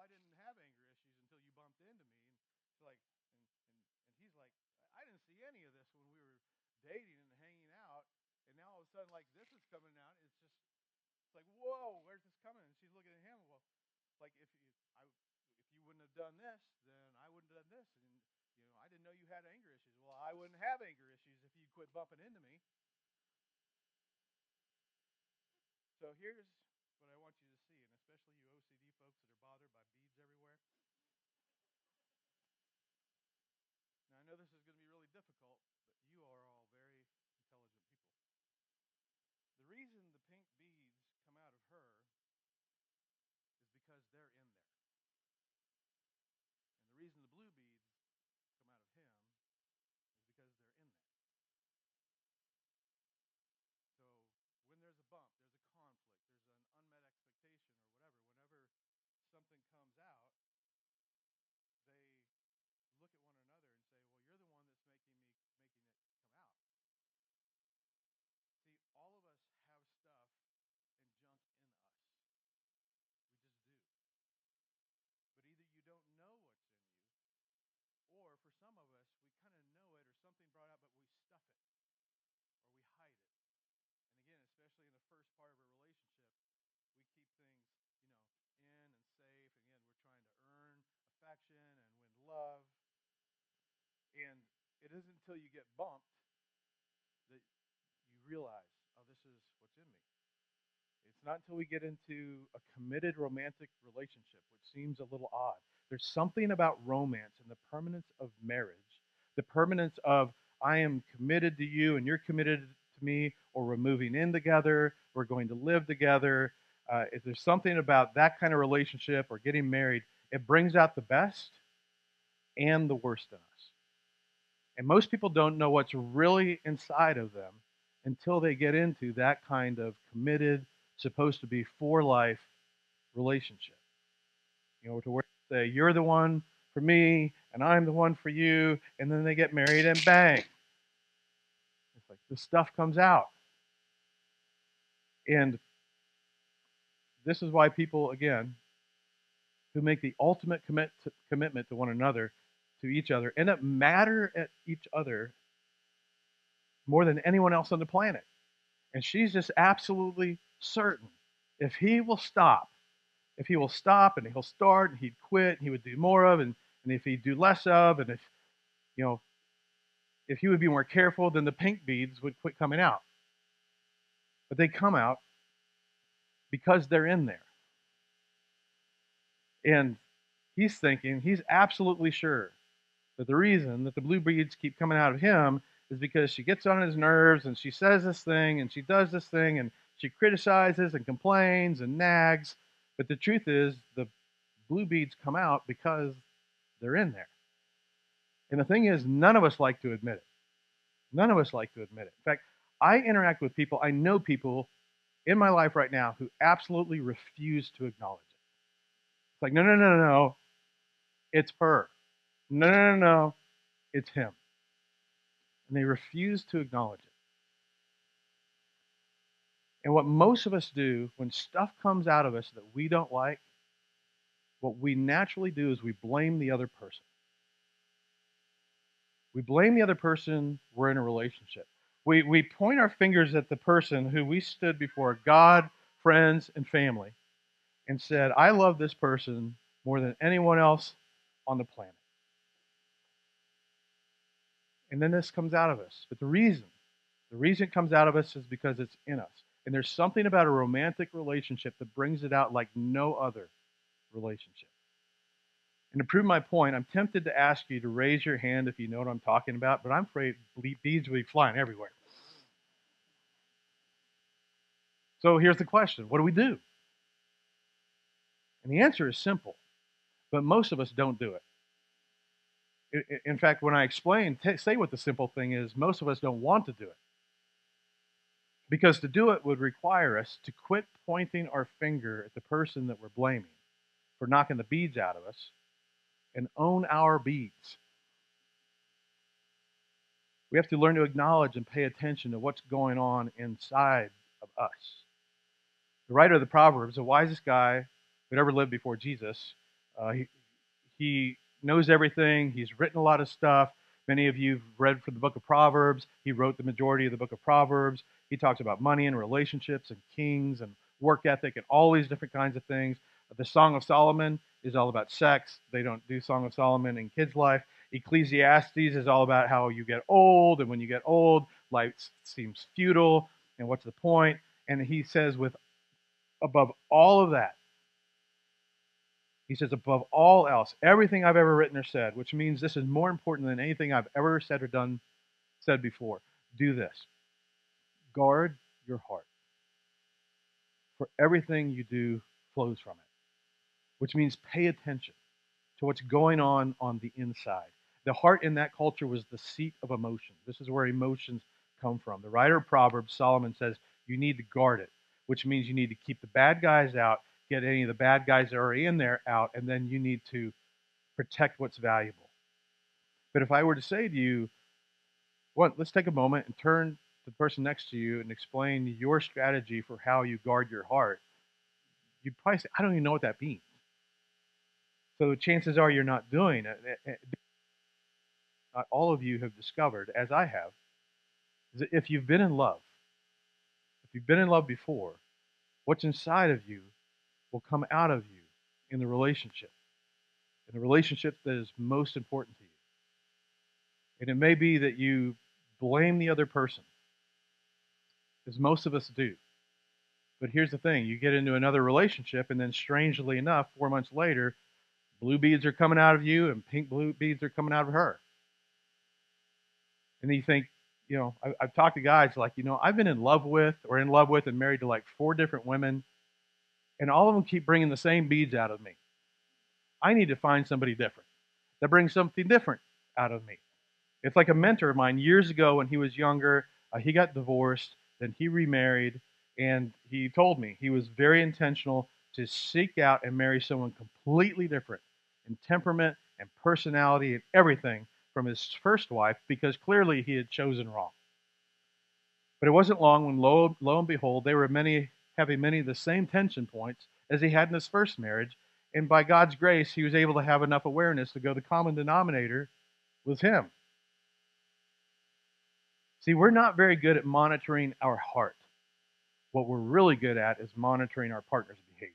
I didn't have anger issues until you bumped into me. And it's like, and he's like, I didn't see any of this when we were dating and hanging out. And now all of a sudden, like, this is coming out. It's like, whoa, where's this coming? And she's looking at him. Well, like, if you wouldn't have done this, then I wouldn't have done this. And, I didn't know you had anger issues. Well, I wouldn't have anger issues if you quit bumping into me. So here's what I want you to see, and especially you OCD folks that are bothered by beads everywhere. Now, I know this is going to be really difficult, but you are all very intelligent people. The reason the pink beads come out of her is because they're in there. And the reason the blue beads come out of him is because they're in there. So when there's a bump, there's a conflict, there's an unmet expectation or whatever, whenever something comes out, they look at one another and say, well, you're the one that's making it come out. See, all of us have stuff and junk in us. We just do. But either you don't know what's in you, or for some of us, we kind of know it or something brought out, but we stuff it or we hide it. And again, especially in the first part of a relationship, we keep things, in and safe. And again, we're trying to earn affection and win love. And it isn't until you get bumped that you realize, oh, this is what's in me. It's not until we get into a committed romantic relationship, which seems a little odd. There's something about romance and the permanence of marriage, the permanence of I am committed to you and you're committed to me, or we're moving in together, we're going to live together. If there's something about that kind of relationship or getting married, it brings out the best and the worst in us. And most people don't know what's really inside of them until they get into that kind of committed, supposed to be for life relationship. To where they say, you're the one for me and I'm the one for you. And then they get married and bang. It's like the stuff comes out. And this is why people, again, who make the ultimate commitment to one another, to each other, end up matter at each other more than anyone else on the planet. And she's just absolutely certain if he will stop and he'll start and he'd quit and he would do more of and if he'd do less of and you know if he would be more careful, then the pink beads would quit coming out. But they come out because they're in there. And he's absolutely sure that the reason that the blue beads keep coming out of him is because she gets on his nerves and she says this thing and she does this thing and she criticizes and complains and nags. But the truth is, the blue beads come out because they're in there. And the thing is, none of us like to admit it. None of us like to admit it. In fact, I interact with people, I know people in my life right now who absolutely refuse to acknowledge it. It's like, no, no, no, no, no, it's her. No, no, no, no, it's him. And they refuse to acknowledge it. And what most of us do when stuff comes out of us that we don't like, what we naturally do is we blame the other person. We blame the other person we're in a relationship. We point our fingers at the person who we stood before God, friends, and family and said, I love this person more than anyone else on the planet. And then this comes out of us. But the reason it comes out of us is because it's in us. And there's something about a romantic relationship that brings it out like no other relationship. And to prove my point, I'm tempted to ask you to raise your hand if you know what I'm talking about, but I'm afraid beads will be flying everywhere. So here's the question: what do we do? And the answer is simple, but most of us don't do it. In fact, when I explain, say what the simple thing is, most of us don't want to do it. Because to do it would require us to quit pointing our finger at the person that we're blaming for knocking the beads out of us and own our beads. We have to learn to acknowledge and pay attention to what's going on inside of us. The writer of the Proverbs, the wisest guy who'd ever lived before Jesus, He, he knows everything. He's written a lot of stuff. Many of you have read from the book of Proverbs. He wrote the majority of the book of Proverbs. He talks about money and relationships and kings and work ethic and all these different kinds of things. The Song of Solomon is all about sex. They don't do Song of Solomon in kids' life. Ecclesiastes is all about how you get old, and when you get old, life seems futile, and what's the point? And he says, with above all of that, he says, above all else, everything I've ever written or said, which means this is more important than anything I've ever said or done, said before. Do this. Guard your heart. For everything you do flows from it, which means pay attention to what's going on the inside. The heart in that culture was the seat of emotion. This is where emotions come from. The writer of Proverbs, Solomon, says you need to guard it, which means you need to keep the bad guys out, get any of the bad guys that are in there out, and then you need to protect what's valuable. But if I were to say to you, what, let's take a moment and turn to the person next to you and explain your strategy for how you guard your heart, you'd probably say, I don't even know what that means. So the chances are you're not doing it. Not all of you have discovered, as I have, is that if you've been in love, if you've been in love before, what's inside of you will come out of you in in the relationship that is most important to you. And it may be that you blame the other person, as most of us do. But here's the thing, you get into another relationship, and then strangely enough, 4 months later, blue beads are coming out of you and pink blue beads are coming out of her. And then you think, I've talked to guys like, I've been in love with and married to like 4 different women, and all of them keep bringing the same beads out of me. I need to find somebody different that brings something different out of me. It's like a mentor of mine years ago when he was younger. He got divorced, then he remarried, and he told me he was very intentional to seek out and marry someone completely different in temperament and personality and everything from his first wife because clearly he had chosen wrong. But it wasn't long when lo and behold, they were having many of the same tension points as he had in his first marriage. And by God's grace, he was able to have enough awareness to go, the common denominator was him. See, we're not very good at monitoring our heart. What we're really good at is monitoring our partner's behavior.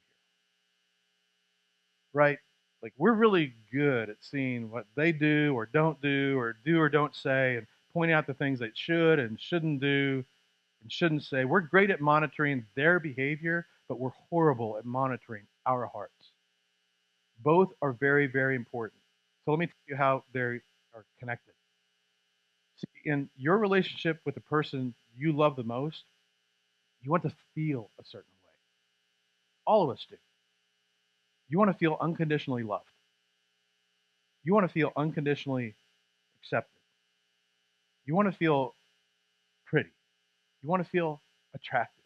Right? Like, we're really good at seeing what they do or do or don't say, and pointing out the things they should and shouldn't do and shouldn't say. We're great at monitoring their behavior, but we're horrible at monitoring our hearts. Both are very, very important. So let me tell you how they are connected. See, in your relationship with the person you love the most, you want to feel a certain way. All of us do. You want to feel unconditionally loved. You want to feel unconditionally accepted. You want to feel pretty. You want to feel attractive.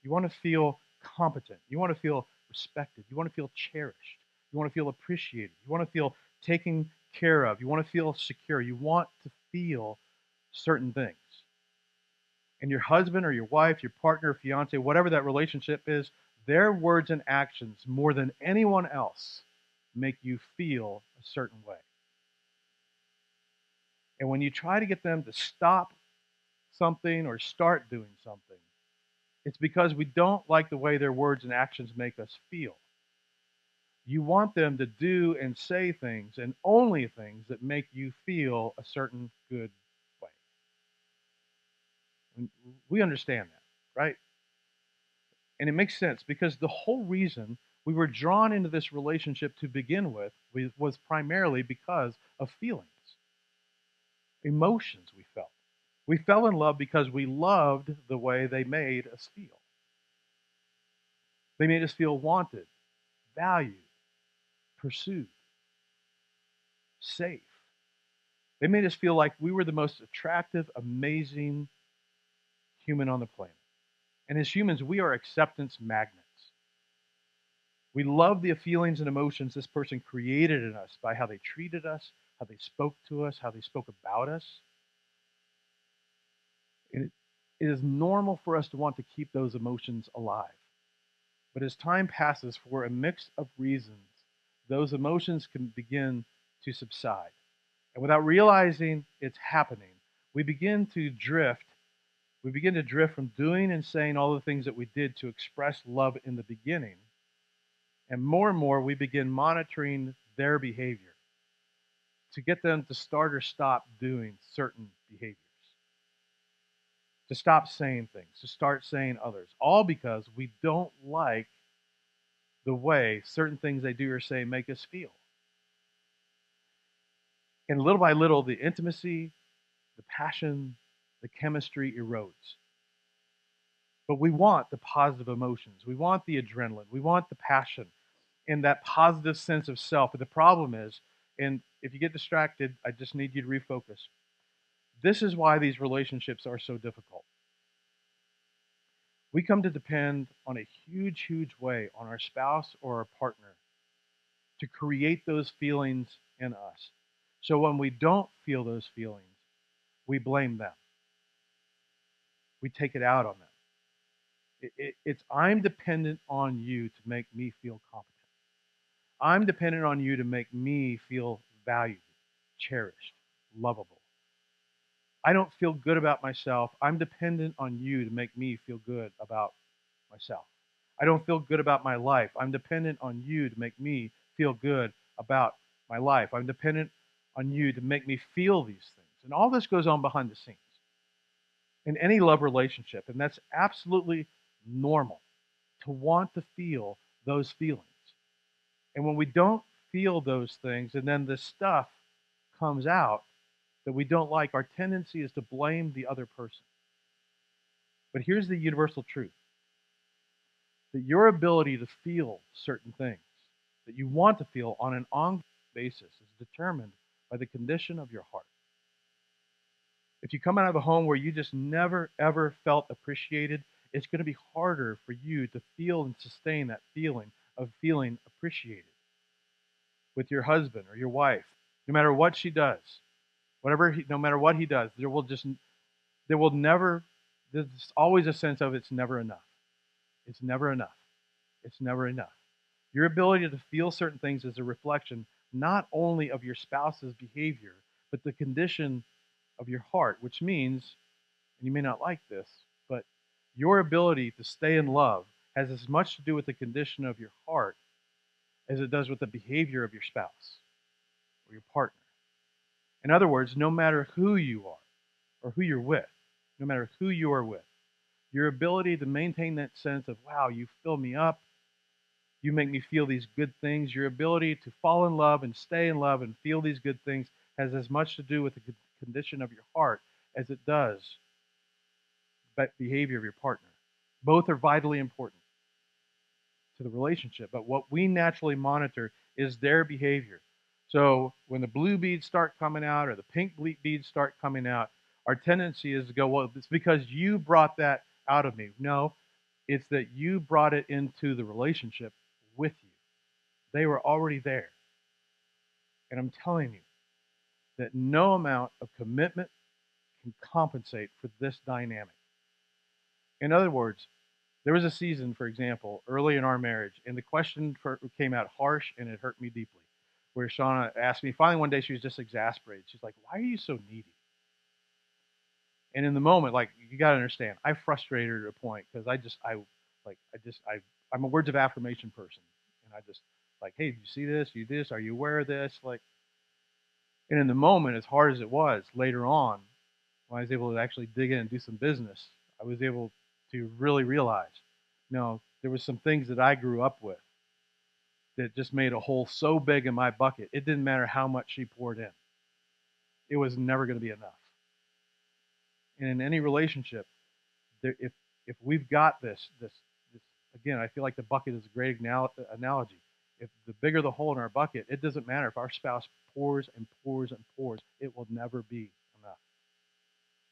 You want to feel competent. You want to feel respected. You want to feel cherished. You want to feel appreciated. You want to feel taken care of. You want to feel secure. You want to feel certain things. And your husband or your wife, your partner, fiance, whatever that relationship is, their words and actions, more than anyone else, make you feel a certain way. And when you try to get them to stop something or start doing something, it's because we don't like the way their words and actions make us feel. You want them to do and say things, and only things that make you feel a certain good way. And we understand that, right? And it makes sense because the whole reason we were drawn into this relationship to begin with was primarily because of feelings, emotions we felt. We fell in love because we loved the way they made us feel. They made us feel wanted, valued, pursued, safe. They made us feel like we were the most attractive, amazing human on the planet. And as humans, we are acceptance magnets. We love the feelings and emotions this person created in us by how they treated us, how they spoke to us, how they spoke about us. And it is normal for us to want to keep those emotions alive. But as time passes, for a mix of reasons, those emotions can begin to subside. And without realizing it's happening, we begin to drift. We begin to drift from doing and saying all the things that we did to express love in the beginning. And more, we begin monitoring their behavior to get them to start or stop doing certain behaviors, to stop saying things, to start saying others, all because we don't like the way certain things they do or say make us feel. And little by little, the intimacy, the passion, the chemistry erodes. But we want the positive emotions. We want the adrenaline. We want the passion and that positive sense of self. But the problem is, and if you get distracted, I just need you to refocus. This is why these relationships are so difficult. We come to depend on a huge, huge way on our spouse or our partner to create those feelings in us. So when we don't feel those feelings, we blame them. We take it out on them. It's I'm dependent on you to make me feel competent. I'm dependent on you to make me feel valued, cherished, lovable. I don't feel good about myself. I'm dependent on you to make me feel good about myself. I don't feel good about my life. I'm dependent on you to make me feel good about my life. I'm dependent on you to make me feel these things. And all this goes on behind the scenes in any love relationship. And that's absolutely normal to want to feel those feelings. And when we don't feel those things and then this stuff comes out that we don't like, our tendency is to blame the other person. But here's the universal truth that your ability to feel certain things that you want to feel on an ongoing basis is determined by the condition of your heart. If you come out of a home where you just never ever felt appreciated, it's going to be harder for you to feel and sustain that feeling of feeling appreciated with your husband or your wife, no matter what she does, no matter what he does, there will never, there's always a sense of it's never enough. It's never enough. It's never enough. Your ability to feel certain things is a reflection not only of your spouse's behavior, but the condition of your heart, which means, and you may not like this, but your ability to stay in love has as much to do with the condition of your heart as it does with the behavior of your spouse or your partner. In other words, no matter who you are or who you're with, no matter who you are with, your ability to maintain that sense of, wow, you fill me up, you make me feel these good things, your ability to fall in love and stay in love and feel these good things has as much to do with the condition of your heart as it does the behavior of your partner. Both are vitally important to the relationship, but what we naturally monitor is their behavior. So when the blue beads start coming out or the pink beads start coming out, our tendency is to go, well, it's because you brought that out of me. No, it's that you brought it into the relationship with you. They were already there. And I'm telling you that no amount of commitment can compensate for this dynamic. In other words, there was a season, for example, early in our marriage, and the question came out harsh and it hurt me deeply. Where Shauna asked me, finally one day she was just exasperated. She's like, "Why are you so needy?" And in the moment, like, you got to understand, I frustrated her to a point because I'm a words of affirmation person. And I just, like, hey, do you see this? You this? Are you aware of this? Like, and in the moment, as hard as it was, later on, when I was able to actually dig in and do some business, I was able to really realize, no, there was some things that I grew up with that just made a hole so big in my bucket. It didn't matter how much she poured in. It was never going to be enough. And in any relationship, if we've got this again, I feel like the bucket is a great analogy. If the bigger the hole in our bucket, it doesn't matter if our spouse pours and pours and pours, it will never be enough.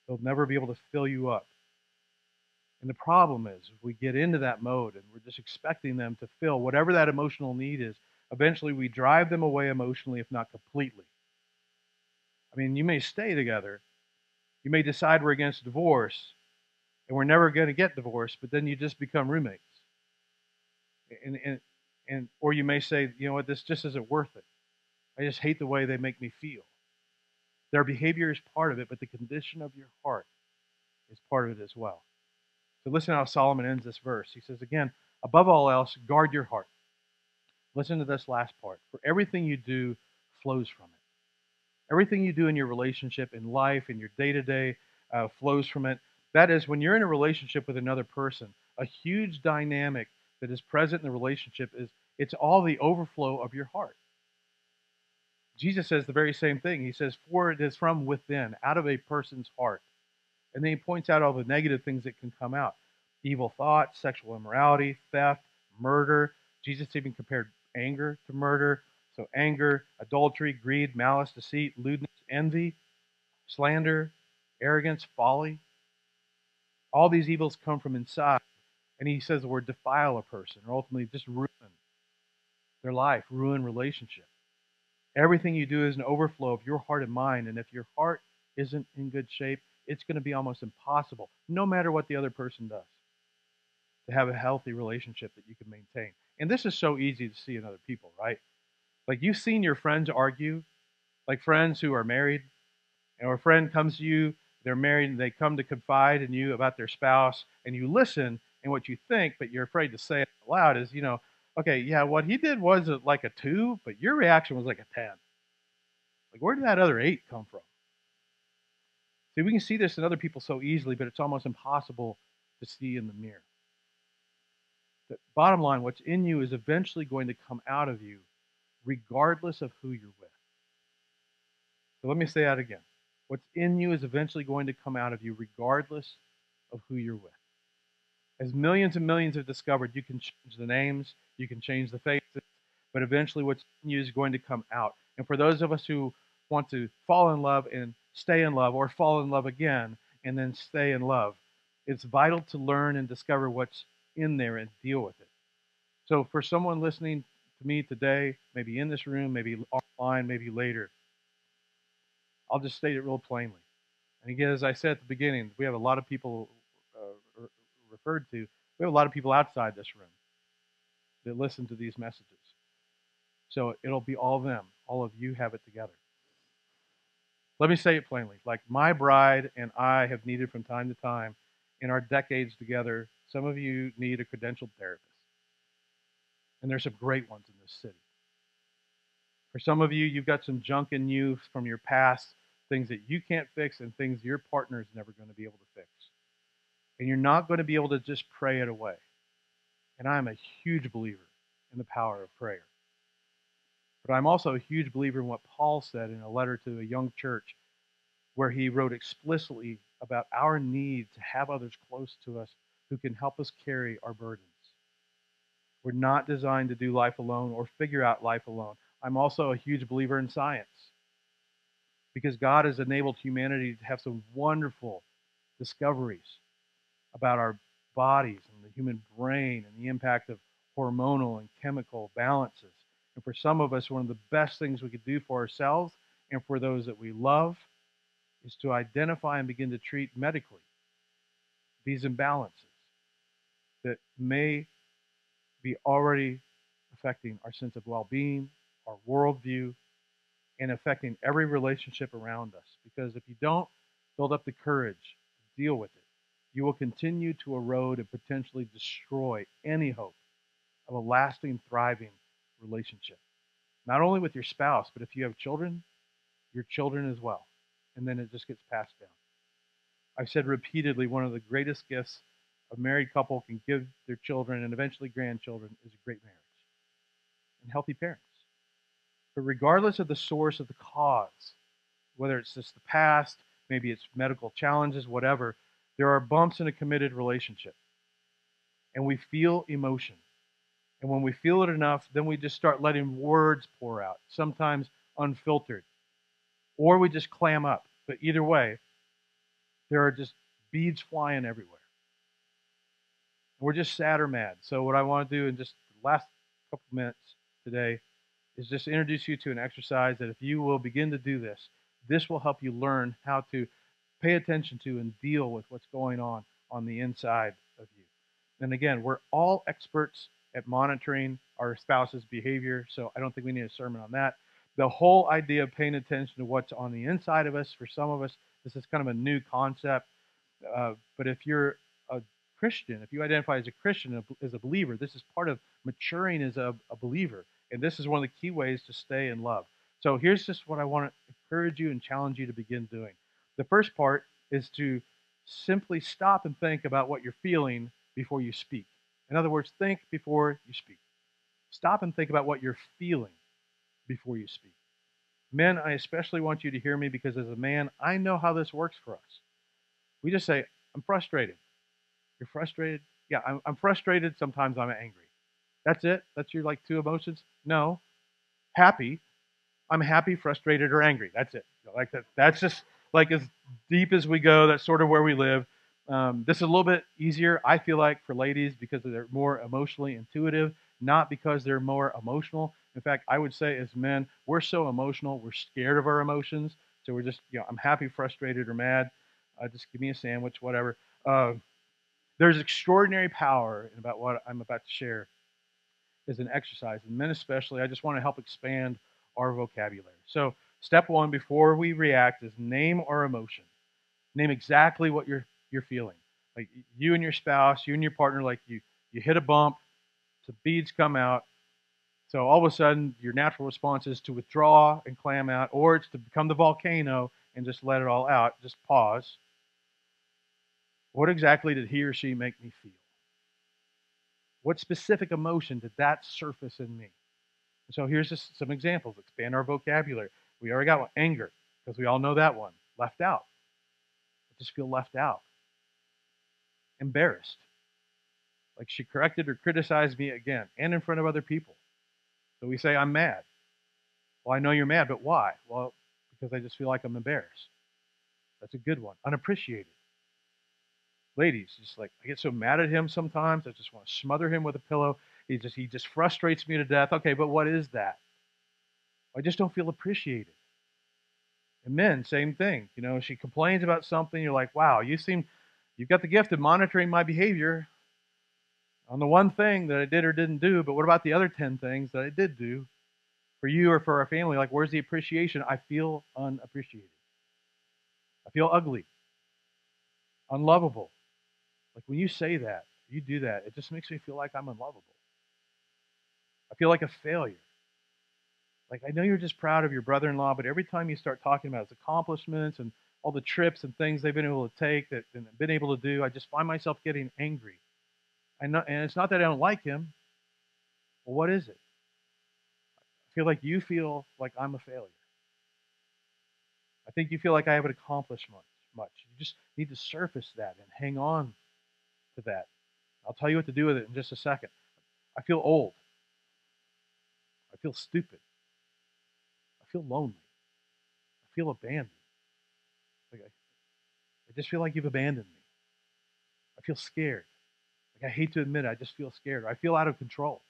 They'll never be able to fill you up. And the problem is, if we get into that mode and we're just expecting them to fill whatever that emotional need is, eventually we drive them away emotionally, if not completely. I mean, you may stay together, you may decide we're against divorce, and we're never going to get divorced, but then you just become roommates. And And or you may say, you know what, this just isn't worth it. I just hate the way they make me feel. Their behavior is part of it, but the condition of your heart is part of it as well. So listen how Solomon ends this verse. He says again, above all else, guard your heart. Listen to this last part. For everything you do flows from it. Everything you do in your relationship, in life, in your day to day, flows from it. That is, when you're in a relationship with another person, a huge dynamic that is present in the relationship is it's all the overflow of your heart. Jesus says the very same thing. He says, for it is from within, out of a person's heart. And then he points out all the negative things that can come out: evil thoughts, sexual immorality, theft, murder. Jesus even compared anger to murder. So, anger, adultery, greed, malice, deceit, lewdness, envy, slander, arrogance, folly. All these evils come from inside. And he says the word defile a person, or ultimately just ruin their life, ruin relationship. Everything you do is an overflow of your heart and mind. And if your heart isn't in good shape, it's going to be almost impossible, no matter what the other person does, to have a healthy relationship that you can maintain. And this is so easy to see in other people, right? Like you've seen your friends argue, like friends who are married, and a friend comes to you, they're married, and they come to confide in you about their spouse, and you listen, and what you think, but you're afraid to say it out loud is, okay, yeah, what he did was like a 2, but your reaction was like a 10. Like, where did that other 8 come from? See, we can see this in other people so easily, but it's almost impossible to see in the mirror. The bottom line, what's in you is eventually going to come out of you, regardless of who you're with. So let me say that again. What's in you is eventually going to come out of you, regardless of who you're with. As millions and millions have discovered, you can change the names, you can change the faces, but eventually what's in you is going to come out. And for those of us who want to fall in love and stay in love, or fall in love again and then stay in love, it's vital to learn and discover what's in there and deal with it. So for someone listening to me today, maybe in this room, maybe online, maybe later, I'll just state it real plainly. And again, as I said at the beginning, we have a lot of people referred to. We have a lot of people outside this room that listen to these messages. So it'll be all of them. All of you have it together. Let me say it plainly. Like my bride and I have needed from time to time in our decades together, some of you need a credentialed therapist. And there's some great ones in this city. For some of you, you've got some junk in you from your past, things that you can't fix and things your partner is never going to be able to fix. And you're not going to be able to just pray it away. And I'm a huge believer in the power of prayer. But I'm also a huge believer in what Paul said in a letter to a young church, where he wrote explicitly about our need to have others close to us who can help us carry our burdens. We're not designed to do life alone or figure out life alone. I'm also a huge believer in science, because God has enabled humanity to have some wonderful discoveries about our bodies and the human brain and the impact of hormonal and chemical balances. And for some of us, one of the best things we could do for ourselves and for those that we love is to identify and begin to treat medically these imbalances that may be already affecting our sense of well-being, our worldview, and affecting every relationship around us. Because if you don't build up the courage to deal with it, you will continue to erode and potentially destroy any hope of a lasting, thriving relationship. Not only with your spouse, but if you have children, your children as well. And then it just gets passed down. I've said repeatedly, one of the greatest gifts a married couple can give their children and eventually grandchildren is a great marriage and healthy parents. But regardless of the source of the cause, whether it's just the past, maybe it's medical challenges, whatever, there are bumps in a committed relationship. And we feel emotion. And when we feel it enough, then we just start letting words pour out, sometimes unfiltered. Or we just clam up. But either way, there are just beads flying everywhere. We're just sad or mad. So what I want to do in just the last couple minutes today is just introduce you to an exercise that if you will begin to do this, this will help you learn how to pay attention to and deal with what's going on the inside of you. And again, we're all experts at monitoring our spouse's behavior, so I don't think we need a sermon on that. The whole idea of paying attention to what's on the inside of us, for some of us, this is kind of a new concept. But if you're a Christian, if you identify as a Christian, as a believer, this is part of maturing as a believer. And this is one of the key ways to stay in love. So here's just what I want to encourage you and challenge you to begin doing. The first part is to simply stop and think about what you're feeling before you speak. In other words, think before you speak. Stop and think about what you're feeling before you speak. Men, I especially want you to hear me because as a man, I know how this works for us. We just say, I'm frustrated. You're frustrated? Yeah, I'm frustrated. Sometimes I'm angry. That's it? That's your like two emotions? No. Happy. I'm happy, frustrated, or angry. That's it. Like that. That's just like as deep as we go. That's sort of where we live. This is a little bit easier, I feel like, for ladies because they're more emotionally intuitive, not because they're more emotional. In fact, I would say as men, we're so emotional, we're scared of our emotions. So we're just, I'm happy, frustrated, or mad. Just give me a sandwich, whatever. There's extraordinary power in about what I'm about to share as an exercise. And men especially, I just want to help expand our vocabulary. So step one before we react is name our emotion. Name exactly what you're feeling. Like you and your spouse, you and your partner, like you hit a bump, some beads come out. So all of a sudden, your natural response is to withdraw and clam out, or it's to become the volcano and just let it all out. Just pause. What exactly did he or she make me feel? What specific emotion did that surface in me? So here's just some examples. Expand our vocabulary. We already got one. Anger, because we all know that one. Left out. I just feel left out. Embarrassed. Like she corrected or criticized me again and in front of other people. So we say, I'm mad. Well, I know you're mad, but why? Well, because I just feel like I'm embarrassed. That's a good one. Unappreciated. Ladies, just like I get so mad at him sometimes, I just want to smother him with a pillow. He just frustrates me to death. Okay, but what is that? I just don't feel appreciated. And men, same thing. She complains about something. You're like, wow, you've got the gift of monitoring my behavior on the one thing that I did or didn't do. But what about the other 10 things that I did do for you or for our family? Like, where's the appreciation? I feel unappreciated. I feel ugly, unlovable. Like when you say that, you do that, it just makes me feel like I'm unlovable. I feel like a failure. Like I know you're just proud of your brother-in-law, but every time you start talking about his accomplishments and all the trips and things they've been able to take that and been able to do, I just find myself getting angry. And it's not that I don't like him. Well, what is it? I feel like you feel like I'm a failure. I think you feel like I haven't accomplished much. You just need to surface that and hang on to that. I'll tell you what to do with it in just a second. I feel old. I feel stupid. I feel lonely. I feel abandoned. Like I just feel like you've abandoned me. I feel scared. Like I hate to admit it, I just feel scared. Or I feel out of control.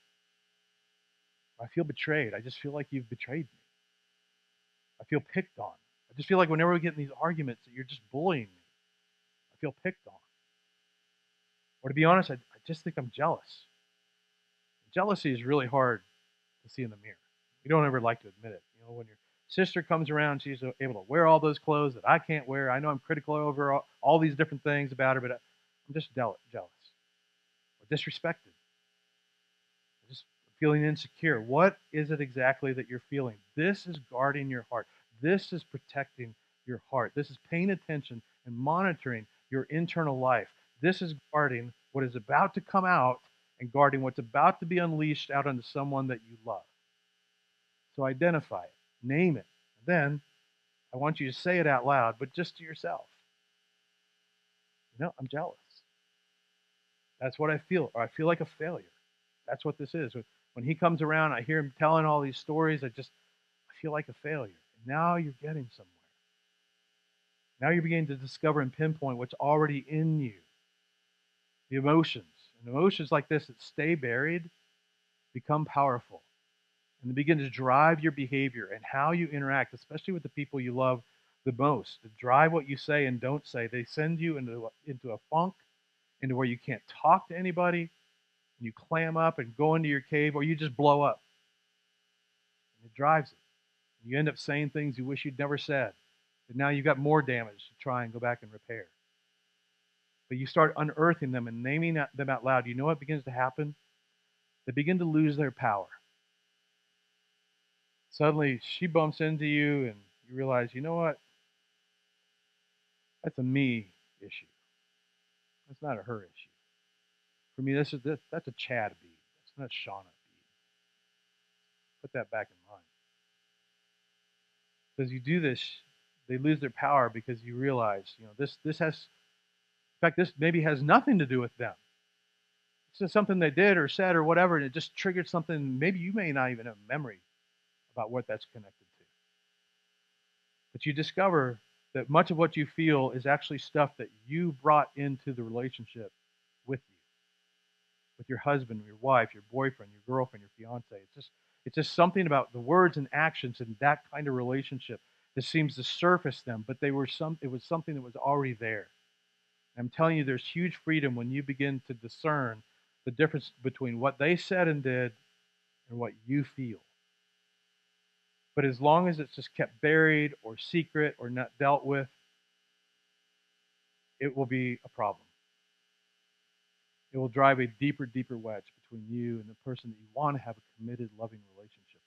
I feel betrayed. I just feel like you've betrayed me. I feel picked on. I just feel like whenever we get in these arguments that you're just bullying me. I feel picked on. Or to be honest, I just think I'm jealous. Jealousy is really hard to see in the mirror. You don't ever like to admit it. When your sister comes around, she's able to wear all those clothes that I can't wear. I know I'm critical over all these different things about her, but I'm just jealous or disrespected. I'm just feeling insecure. What is it exactly that you're feeling? This is guarding your heart. This is protecting your heart. This is paying attention and monitoring your internal life. This is guarding what is about to come out and guarding what's about to be unleashed out onto someone that you love. So identify it, name it. And then I want you to say it out loud, but just to yourself. I'm jealous. That's what I feel, or I feel like a failure. That's what this is. When he comes around, I hear him telling all these stories. I feel like a failure. And now you're getting somewhere. Now you're beginning to discover and pinpoint what's already in you. The emotions. And emotions like this that stay buried become powerful. And they begin to drive your behavior and how you interact, especially with the people you love the most. To drive what you say and don't say. They send you into a funk, into where you can't talk to anybody. And you clam up and go into your cave, or you just blow up. And it drives it. You end up saying things you wish you'd never said. And now you've got more damage to try and go back and repair. But you start unearthing them and naming them out loud. You know what begins to happen? They begin to lose their power. Suddenly, she bumps into you, and you realize, you know what? That's a me issue. That's not a her issue. For me, that's a Chad bead. That's not a Shauna bead. Put that back in mind. Because you do this, they lose their power because you realize, this has, in fact, this maybe has nothing to do with them. It's just something they did or said or whatever, and it just triggered something. Maybe you may not even have memory about what that's connected to. But you discover that much of what you feel is actually stuff that you brought into the relationship with you, with your husband, your wife, your boyfriend, your girlfriend, your fiance. It's just something about the words and actions in that kind of relationship that seems to surface them, but it was something that was already there. I'm telling you, there's huge freedom when you begin to discern the difference between what they said and did and what you feel. But as long as it's just kept buried or secret or not dealt with, it will be a problem. It will drive a deeper, deeper wedge between you and the person that you want to have a committed, loving relationship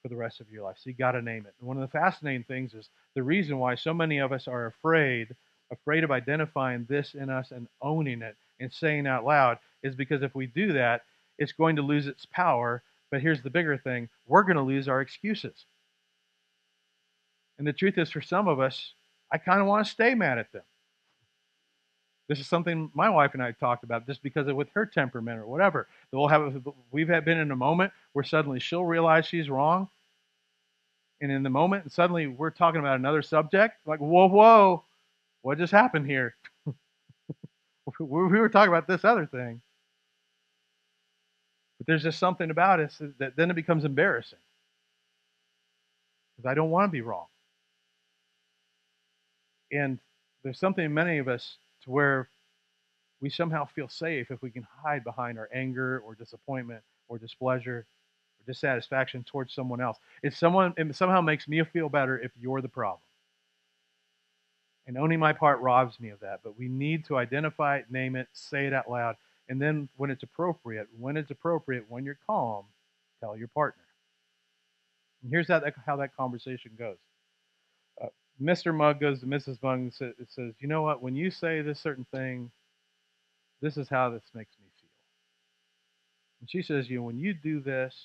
with for the rest of your life. So you got to name it. And one of the fascinating things is the reason why so many of us are afraid of identifying this in us and owning it and saying out loud, is because if we do that, it's going to lose its power. But here's the bigger thing: we're going to lose our excuses. And the truth is, for some of us, I kind of want to stay mad at them. This is something my wife and I talked about, just because of with her temperament or whatever. We've been in a moment where suddenly she'll realize she's wrong, and in the moment, and suddenly we're talking about another subject. Like, whoa, whoa, what just happened here? We were talking about this other thing, but there's just something about it that then it becomes embarrassing because I don't want to be wrong, and there's something in many of us to where we somehow feel safe if we can hide behind our anger or disappointment or displeasure or dissatisfaction towards someone else. It somehow makes me feel better if you're the problem. And owning my part robs me of that. But we need to identify it, name it, say it out loud. And then when it's appropriate, when you're calm, tell your partner. And here's how that conversation goes. Mr. Mugg goes to Mrs. Mugg and says, you know what, when you say this certain thing, this is how this makes me feel. And she says, when you do this,